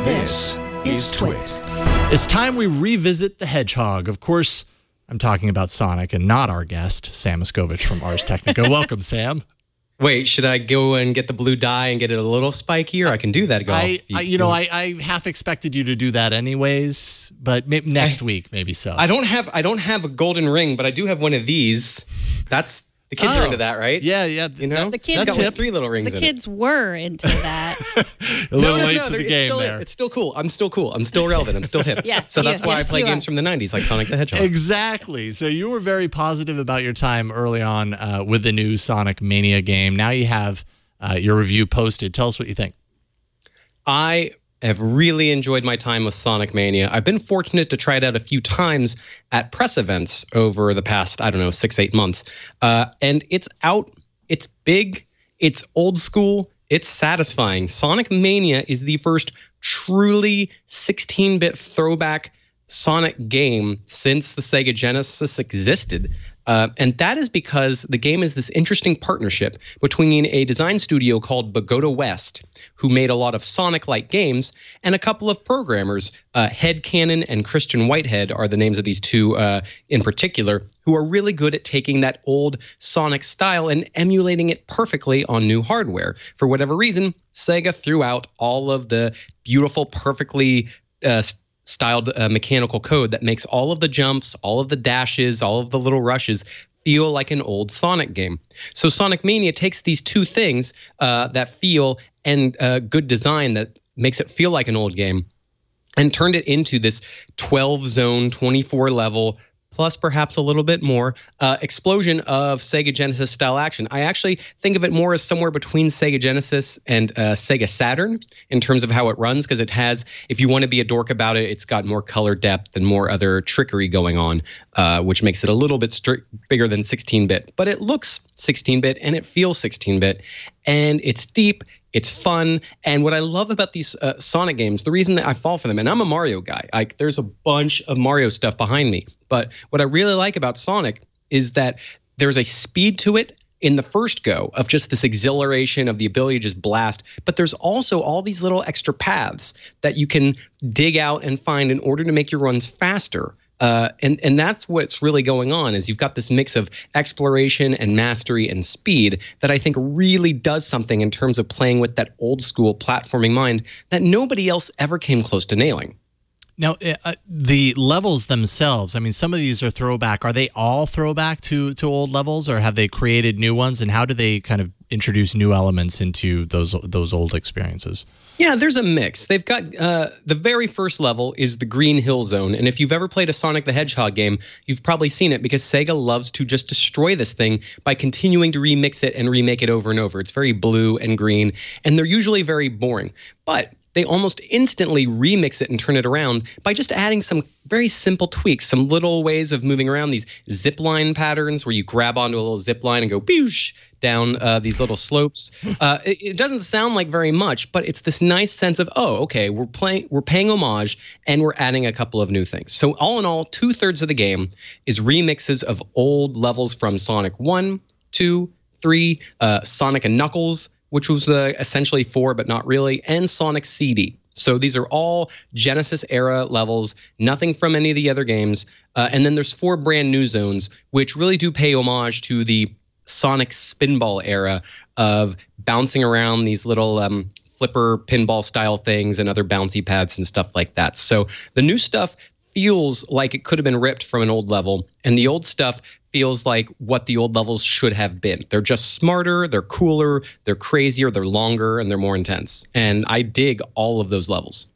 This is TWiT. It's time we revisit the hedgehog. Of course, I'm talking about Sonic and not our guest, Sam Machkovech from Ars Technica. Welcome, Sam. Wait, should I go and get the blue dye and get it a little spikier? I can do that. I half expected you to do that anyways, but maybe next week, maybe so. I don't have a golden ring, but I do have one of these. That's the kids are into that, right? Yeah. You know, the kids got like 3 little rings. The kids were into that. A little late to the game there. It's still cool. I'm still cool. I'm still relevant. I'm still hip. Yeah. So that's why I play games from the 90s, like Sonic the Hedgehog. Exactly. So you were very positive about your time early on with the new Sonic Mania game. Now you have your review posted. Tell us what you think. I have really enjoyed my time with Sonic Mania. I've been fortunate to try it out a few times at press events over the past, 6-8 months. And it's out, it's big, it's old school, it's satisfying. Sonic Mania is the first truly 16-bit throwback Sonic game since the Sega Genesis existed. And that is because the game is this interesting partnership between a design studio called Pagoda West, who made a lot of Sonic-like games, and a couple of programmers, Headcanon and Christian Whitehead are the names of these two in particular, who are really good at taking that old Sonic style and emulating it perfectly on new hardware. For whatever reason, Sega threw out all of the beautiful, perfectly styled mechanical code that makes all of the jumps, all of the dashes, all of the little rushes feel like an old Sonic game. So Sonic Mania takes these two things that feel and good design that makes it feel like an old game and turned it into this 12-zone, 24-level, plus perhaps a little bit more, explosion of Sega Genesis style action. I actually think of it more as somewhere between Sega Genesis and Sega Saturn in terms of how it runs, because it has, if you want to be a dork about it, it's got more color depth and more other trickery going on, which makes it a little bit bigger than 16-bit. But it looks 16-bit and it feels 16-bit, and it's deep. It's fun, and what I love about these Sonic games, the reason that I fall for them, and I'm a Mario guy, there's a bunch of Mario stuff behind me, but what I really like about Sonic is that there's a speed to it in the first go of just this exhilaration of the ability to just blast, but there's also all these little extra paths that you can dig out and find in order to make your runs faster. And that's what's really going on, is you've got this mix of exploration and mastery and speed that I think really does something in terms of playing with that old school platforming mind that nobody else ever came close to nailing. Now, the levels themselves, I mean, some of these are throwback. Are they all throwback to old levels, or have they created new ones? And how do they kind of introduce new elements into those old experiences? Yeah, there's a mix. They've got the very first level is the Green Hill Zone. And if you've ever played a Sonic the Hedgehog game, you've probably seen it, because Sega loves to just destroy this thing by continuing to remix it and remake it over and over. It's very blue and green, and they're usually very boring. But they almost instantly remix it and turn it around by just adding some very simple tweaks, some little ways of moving around, these zip line patterns where you grab onto a little zip line and go boosh down these little slopes. It doesn't sound like very much, but it's this nice sense of, oh, okay, we're paying homage and we're adding a couple of new things. So all in all, 2/3 of the game is remixes of old levels from Sonic 1, 2, 3, Sonic and Knuckles, which was essentially 4, but not really, and Sonic CD. So these are all Genesis era levels, nothing from any of the other games. And then there's 4 brand new zones, which really do pay homage to the Sonic Spinball era of bouncing around these little flipper pinball style things and other bouncy pads and stuff like that. So the new stuff feels like it could have been ripped from an old level, and the old stuff feels like what the old levels should have been. They're just smarter, they're cooler, they're crazier, they're longer, and they're more intense. And I dig all of those levels.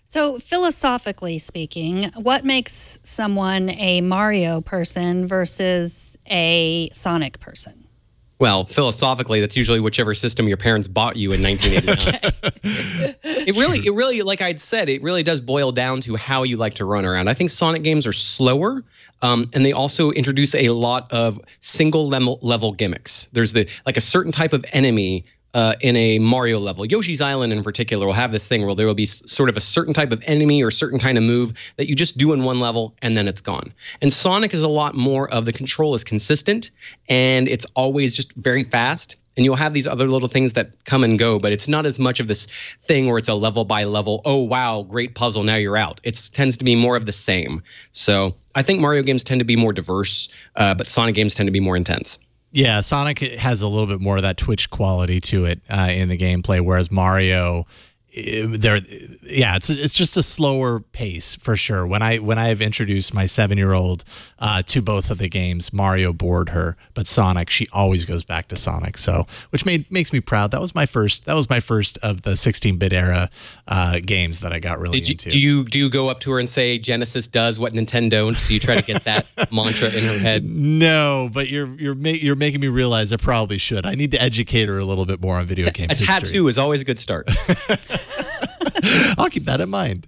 So philosophically speaking, what makes someone a Mario person versus a Sonic person? Well, philosophically, that's usually whichever system your parents bought you in 1989. It really, like I'd said, it really does boil down to how you like to run around. I think Sonic games are slower, and they also introduce a lot of single level gimmicks. There's like a certain type of enemy in a Mario level. Yoshi's Island in particular will have this thing where there will be sort of a certain type of enemy or certain kind of move that you just do in one level and then it's gone. And Sonic is a lot more of the control is consistent and it's always just very fast. And you'll have these other little things that come and go, but it's not as much of this thing where it's a level by level, oh, wow, great puzzle, now you're out. It tends to be more of the same. So I think Mario games tend to be more diverse, but Sonic games tend to be more intense. Yeah, Sonic has a little bit more of that Twitch quality to it in the gameplay, whereas Mario, it's just a slower pace for sure. When I've introduced my 7-year-old to both of the games, Mario bored her, but Sonic, she always goes back to Sonic. So, which makes me proud. That was my first of the 16-bit era games that I got really into. Do you go up to her and say Genesis does what Nintendo don't? Do you try to get that mantra in her head? No, but you're making me realize I probably should. I need to educate her a little bit more on video game history. A tattoo is always a good start. I'll keep that in mind.